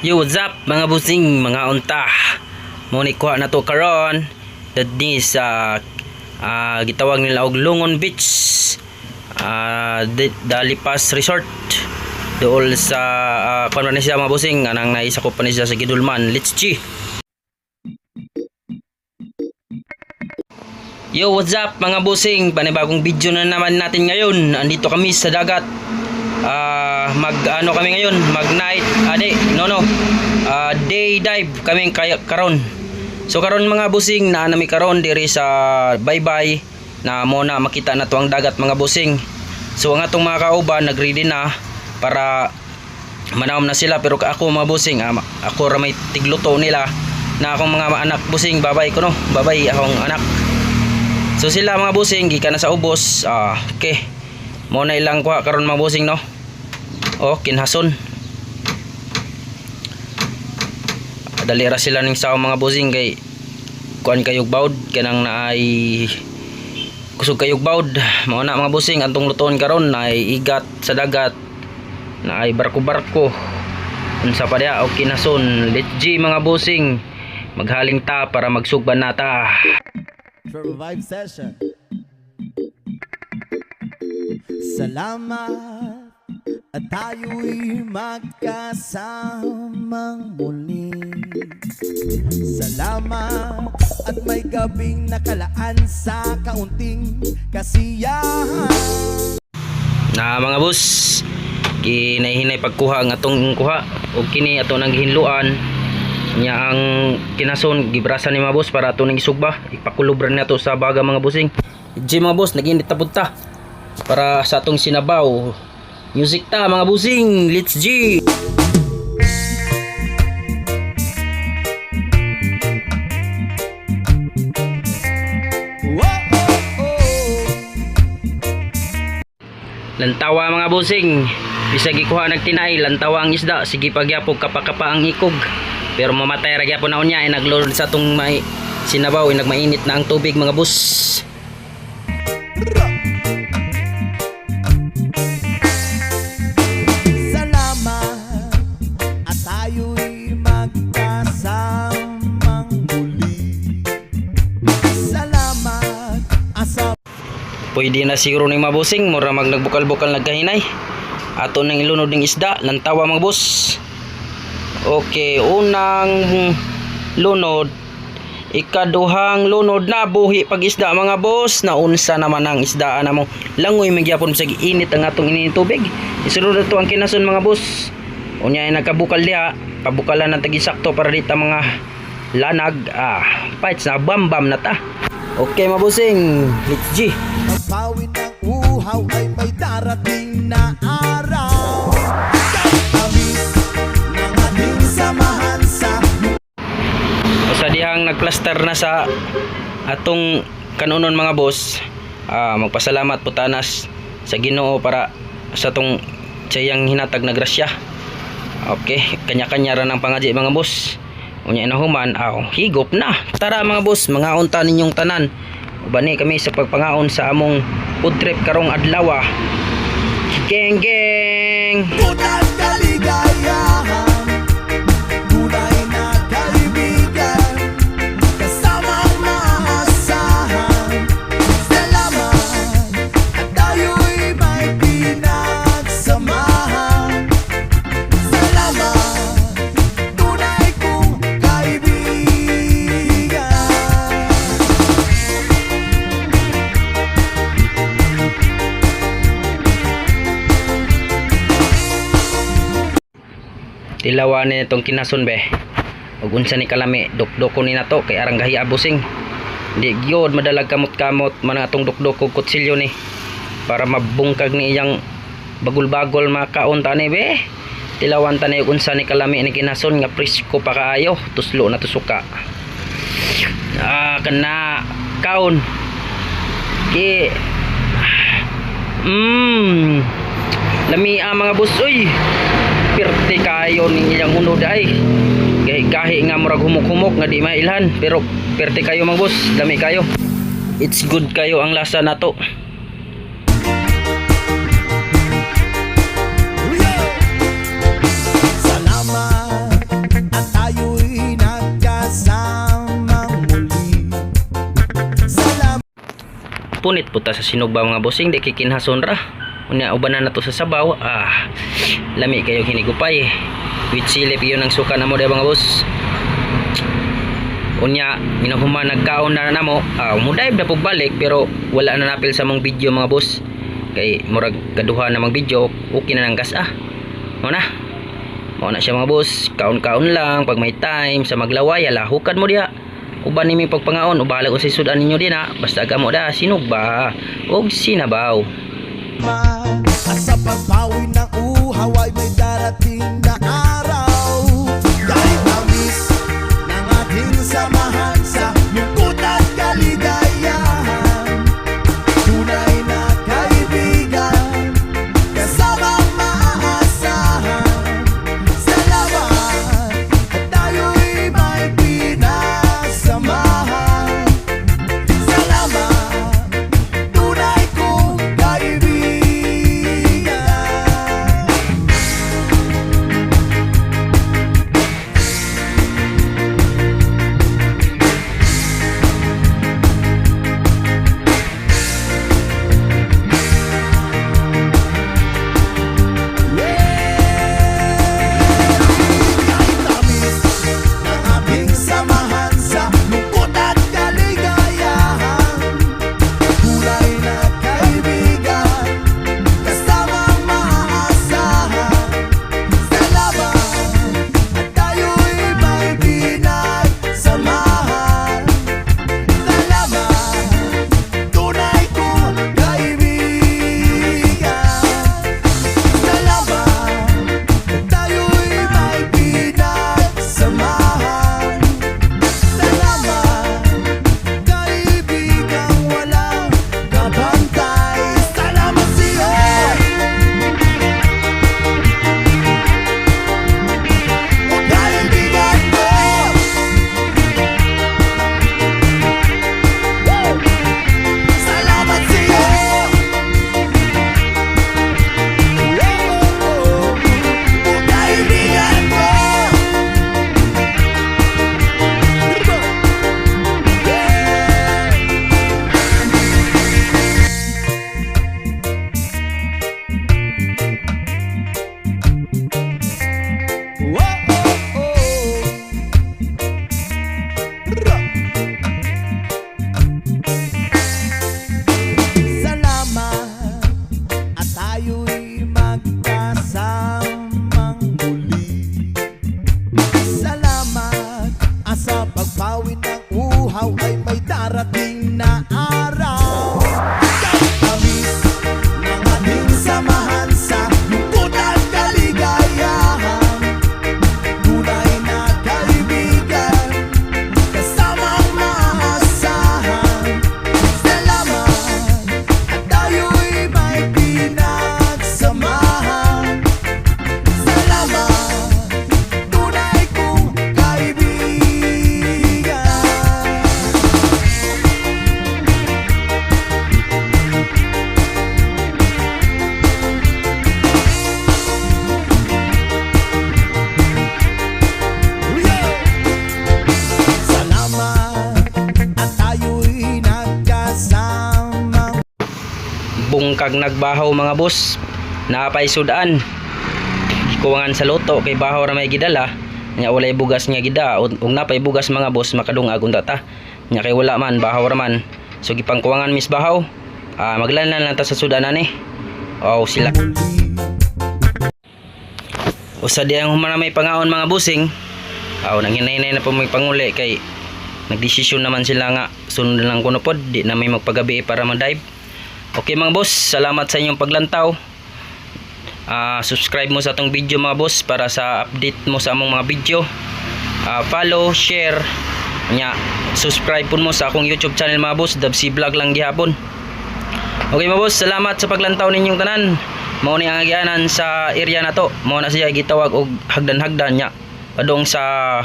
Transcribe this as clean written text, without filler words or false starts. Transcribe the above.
Yo, what's up mga busing, mga unta. Muni kuha na to karon dadni sa gitawag nila og Lungon Beach, Dalipas Resort dool sa kuan man siya mga busing, anang naisa ko pa ni siya sa Gidulman. Let's G. Yo, what's up mga busing, panibagong video na naman natin ngayon. Andito kami sa dagat. Mag kami ngayon, mag night day dive kami karon. So karon mga busing, na nami karon diri sa baybay na mo na makita na to ang dagat mga busing. So ang atong mga kauban nagready na para manawom na sila, pero ako mga busing, ako ra may tigluto nila na akong mga anak busing, babay ko no, babay akong anak. So sila mga busing gikan na sa ubos. Okay, mo na ilang kuha karon mga busing no. Kinhason. Dali ra sila ning sa mga busing kay kuan kayog bawd kanang naay kusog kayog bawd. Mao na mga busing antong luton karon, naay igat sa dagat, naay barko-barko. Unsa pa dia kinhason. Let's G mga busing. Maghaling ta para magsugban nata. Revive session. Salamat at tayo'y magkasamang muli. Salamat at may gabing nakalaan sa kaunting kasiyahan. Na mga bus, kinahinay pagkuha ang atong kuha o kini ato nang gihinluan nya ang kinason gibrasan ni mga boss para ato nang isugba, ipakulubran nato sa baga mga busing. G mga boss, naginit ta punta para sa atong sinabaw. Music ta mga busing, let's G. Lantawa mga busing, bisag ikuha nagtinay, lantawa ang isda, sige pagyapog kapakapa ang ikog. Pero mamatay ra gyapon na unya, ay naglulod sa atong may sinabaw, ay nagmainit na ang tubig mga bus. Pwede na siguro ni mabusing, mura mag nagbukal-bukal nagkahinay. Ato nang ilunod ng isda, lantawa mga bus. Okay, unang lunod, ikaduhang lunod na buhi pag isda mga boss. Naunsa naman ang isdaan namo. Langoy magyapon sa giinit ang atong ininit tubig. Isunod to ang kinason mga boss. Unya ay nagkabukal diha, pabukalan ng tagisakto para dita mga lanag. Fights na bam-bam na ta. Okay mabusing, let's G. Magbawin ng uhaw ay may darating na araw. Tamis ng ating samahan sa sa dihang nagplaster na sa atong kanunon mga boss. Magpasalamat po tanas sa Ginoo para sa atong tiyang hinatag na grasya. Okay, kanya-kanya ra ng pangadya mga boss. Unya inahuman, higop na. Tara mga boss, mga unta ninyong tanan. Ubani kami sa pagpangaon sa among food trip karong adlaw. Geng geng. tunay kaligayahan, tunay na kaibigan, kasamang maasahan. Salamat at tayo'y may pinagsamahan. Salamat, tunay kong kaibigan. Tilawan ni itong kinason be. Ug unsa ni kalami, dukdoko ni nato kay arang gahi abusing. Di gyud madalag kamot-kamot man atong dukdoko kutsilyo ni para mabungkag ni iyang bagol-bagol makaon ta ni be. Tilawan ta ni unsa ni kalami ni kinason nga presko pa kaayo, tuslo na tusuka. Kana kaon. Ki lami mga busoy. Pirti kayo ning ilang unod ay gahi nga murag humok-humok nga di mailhan, pero pirti kayo mga boss, dami kayo, it's good kayo ang lasa nato. Salamat punit puta sa sinugba mga bossing, di kikinhason ra. Unya uban na to sa sabaw. Lami kayo hinigupay. With silip yun ang suka na mo di mga boss. Unya minahuman nagkaon na namo. Mudive na pagbalik pero wala na napil sa mong video mga boss. Kay murag kaduha na mang video, okay na nang gas Mo na siya mga boss. Kaon-kaon lang pag may time sa maglaway, hukad mo diha. Uban nimi pagpangaon, ubahala ko sa sudan ninyo din basta kamo da sinugba og sinabaw. Sa pagbawi ng uhaw ay may darating na araw. Dahil tamis ng ating samahan sa lungkot at kaligayahan. Tunay na kaibigan, kasamang maaasahan. Salamat at tayo'y may pinasamahan. Salamat, tunay kong kaibigan. Kahit tamis ng ating samahan sa lungkot at kaligayahan. Kulay na kaibigan, kasamang maaasahan. Salamat at tayo'y may pinagsamahan. Salamat, tunay kong kaibigan. Salamat at tayo'y may pinagsamahan. Salamat, kaibigang walang kabantay. Salamat sa'yo. O kaibigan ko. Salamat sa'yo. O kaibigan ko. Salamat at tayo'y magkasamang muli. Salamat at sa pagbawi ng uhaw ay may darating na araw. Kahit tamis ng ating samahan sa lungkot at kaligayahan. Tunay na kaibigan, kasamang maaasahan. Salamat at tayo'y may pinagsamahan. Salamat, tunay kong kaibigan. Salamat at tayo'y nagkasamang Bungkag nagbahaw mga boss. Naapay sudan. Kuwangan sa loto kay bahaw ra may gidala. Nya walay bugas nga gida. Ug napay bugas mga boss makadungag unta ta. Nya kay wala man bahaw ra man. So gipangkuwangan mis bahaw. Maglanlan lang ta sa sudan ani. Sila. Usa di ang humana may pangaon mga busing. Nanghinay-hinay na po may panguli kay nagdesisyon naman sila nga sunod lang kuno pod di na may magpagabi para ma-dive. Okay mga boss, salamat sa inyong paglantaw. Subscribe mo sa atong video mga boss para sa update mo sa among mga video. Follow, share nya, subscribe po mo sa akong YouTube channel mga boss, Dabsi Vlog lang gihapon. Okay mga boss, salamat sa paglantaw ninyong tanan. Mao ni ang agianan sa area na to. Mao na siya gitawag og hagdan-hagdan nya padong sa